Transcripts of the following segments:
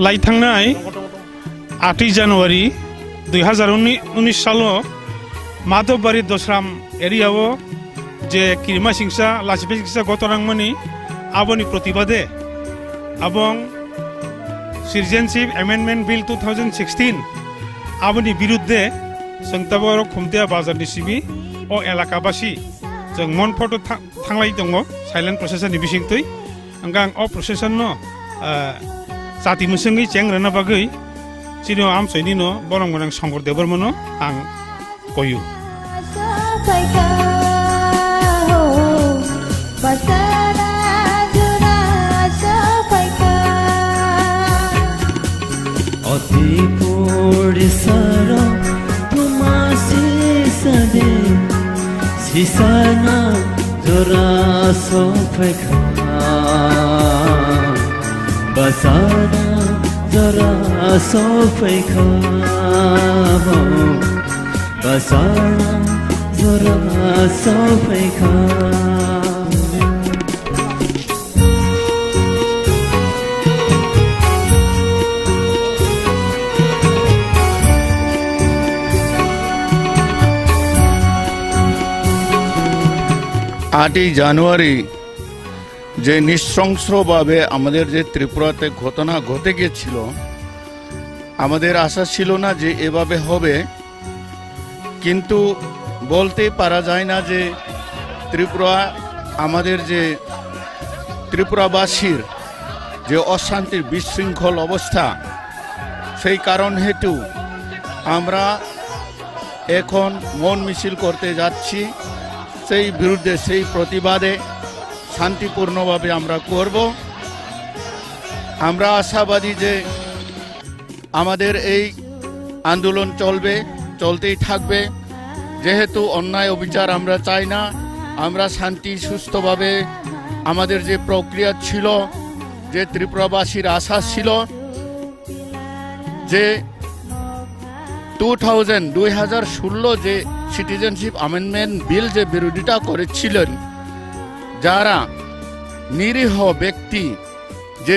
लाइथांनाय 8 জানুয়ারি 2019 सालो माधवबाड़ी दसराम एरियाव जे किरमा सिंसा लाचिपे सिंसा गतरांमनि आबोनि प्रतिबादे आबं सिटिजेनशिप amendment bill 2016 आबोनि बिरुद्धे संताबर खुमतिया बाजारनि सिबि ओ एलाकाबासि जों मन फटो थांलाय दङ साइलेंट प्रसेसननि बिसिंतै आं अ प्रसेसन न जाति मुसंगै चेंग्रना बागै चिनो आमसैनि न बरं मोनां संगर देबर मनो आं कयु Sisana jora sofeka basana jora sofeka basana jora sofeka आठई জানুয়ারি যে নৃশংসভাবে আমাদের যে ত্রিপুরাতে ঘটনা ঘটে গিয়েছিল আমাদের আশা ছিল না যে এভাবে হবে কিন্তু বলতে পারা যায় না যে ত্রিপুরা আমাদের যে ত্রিপুরাবাসীর যে অশান্তির বিশৃঙ্খল অবস্থা সেই কারণ হেতু আমরা এখন মন মিছিল করতে যাচ্ছি সেই বিরুদ্ধে সেই প্রতিবাদে শান্তিপূর্ণভাবে আমরা করব আমরা আশাবাদী যে আমাদের এই আন্দোলন চলতেই থাকবে যেহেতু অন্যায় অবিচার আমরা চাই না আমরা শান্তি সুস্থভাবে আমাদের যে প্রক্রিয়া ছিল যে ত্রিপুরাবাসীর আশা ছিল যে 2016 যে সিটিজেনশিপ অ্যামেন্ডমেন্ট বিল যে বিরোধিতা করেছিলেন যারা নিরীহ ব্যক্তি যে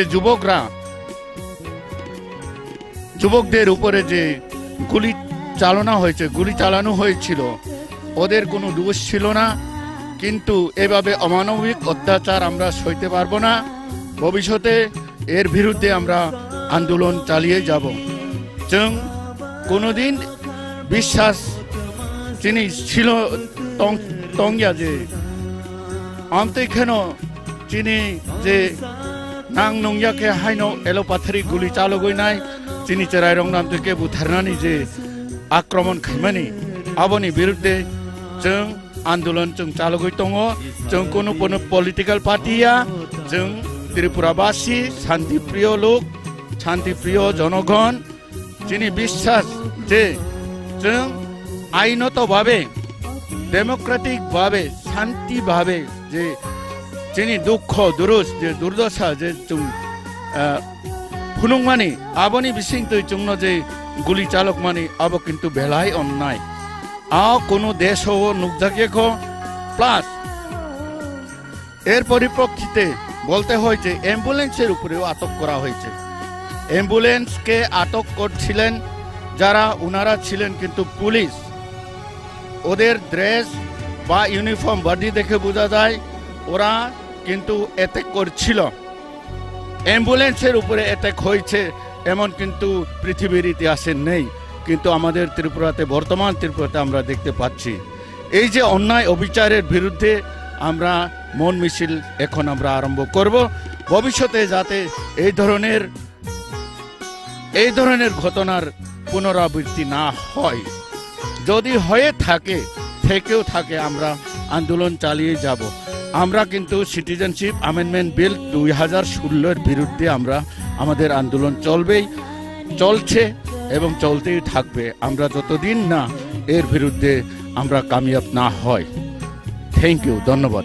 যুবকদের উপরে যে গুলি চালানো হয়েছিল ওদের কোনো দোষ ছিল না কিন্তু এভাবে অমানবিক অত্যাচার আমরা সইতে পারবো না ভবিষ্যতে এর বিরুদ্ধে আমরা আন্দোলন চালিয়ে যাব जों কোনোদিন বিশ্বাস যিনি ছিল তংয়া যে আমতেখানো যিনি যে নাং নংয়াকে হাইনো এলোপাথারি গুলি চালগইনাय যিনি চেরাইরং নামতেকে बुथारनानै যে आक्रमण खालामनानै आबोनि बिरुद्धे जों आन्दोलन जों चालगै दङ जों कोनो पलिटिकल पार्टिया जों त्रिपुराबासी शान्तिप्रिय लोक शान्तिप्रिय जनगण যিনি বিশ্বাস যে जों आईनतभावे डेमोक्रेटिक भावे शांति भावे जे যিনি दुख दुरुस जे दुर्दशा जे जों फुलुंगमानि आबोनि बिसिंतै जोंनो जे गुली चालक मानि आबो किन्तु बेलाय अन्नाय आ कोनो देश हो नुकजाकेको प्लस एर परिप्रेक्षिते বলতে হয় যে অ্যাম্বুলেন্সের উপরেও আটক করা হয়েছে অ্যাম্বুলেন্সকে আটক করছিলেন যারা উনারা ছিলেন কিন্তু পুলিশ ওদের ড্রেস বা ইউনিফর্ম বডি দেখে বোঝা যায় ওরা কিন্তু অ্যাটাক করছিল অ্যাম্বুলেন্সের উপরে অ্যাটাক হয়েছে এমন কিন্তু পৃথিবীর ইতিহাসে নেই কিন্তু আমাদের ত্রিপুরাতে বর্তমান ত্রিপুরাতে আমরা দেখতে পাচ্ছি এই যে অন্যায় অবিচারের বিরুদ্ধে আমরা মন মিছিল এখন আমরা আরম্ভ করব ভবিষ্যতে যাতে এই ধরনের ঘটনার পুনরাবৃত্তি না হয় যদি হয়ে থেকেও থাকে আমরা আন্দোলন চালিয়ে যাব আমরা কিন্তু সিটিজেনশিপ অ্যামেন্ডমেন্ট বিল 2016 এর বিরুদ্ধে আমরা আমাদের আন্দোলন চলছে এবং চলতেই থাকবে আমরা যতদিন না এর বিরুদ্ধে আমরা কামিয়াব না হয় থ্যাংক ইউ ধন্যবাদ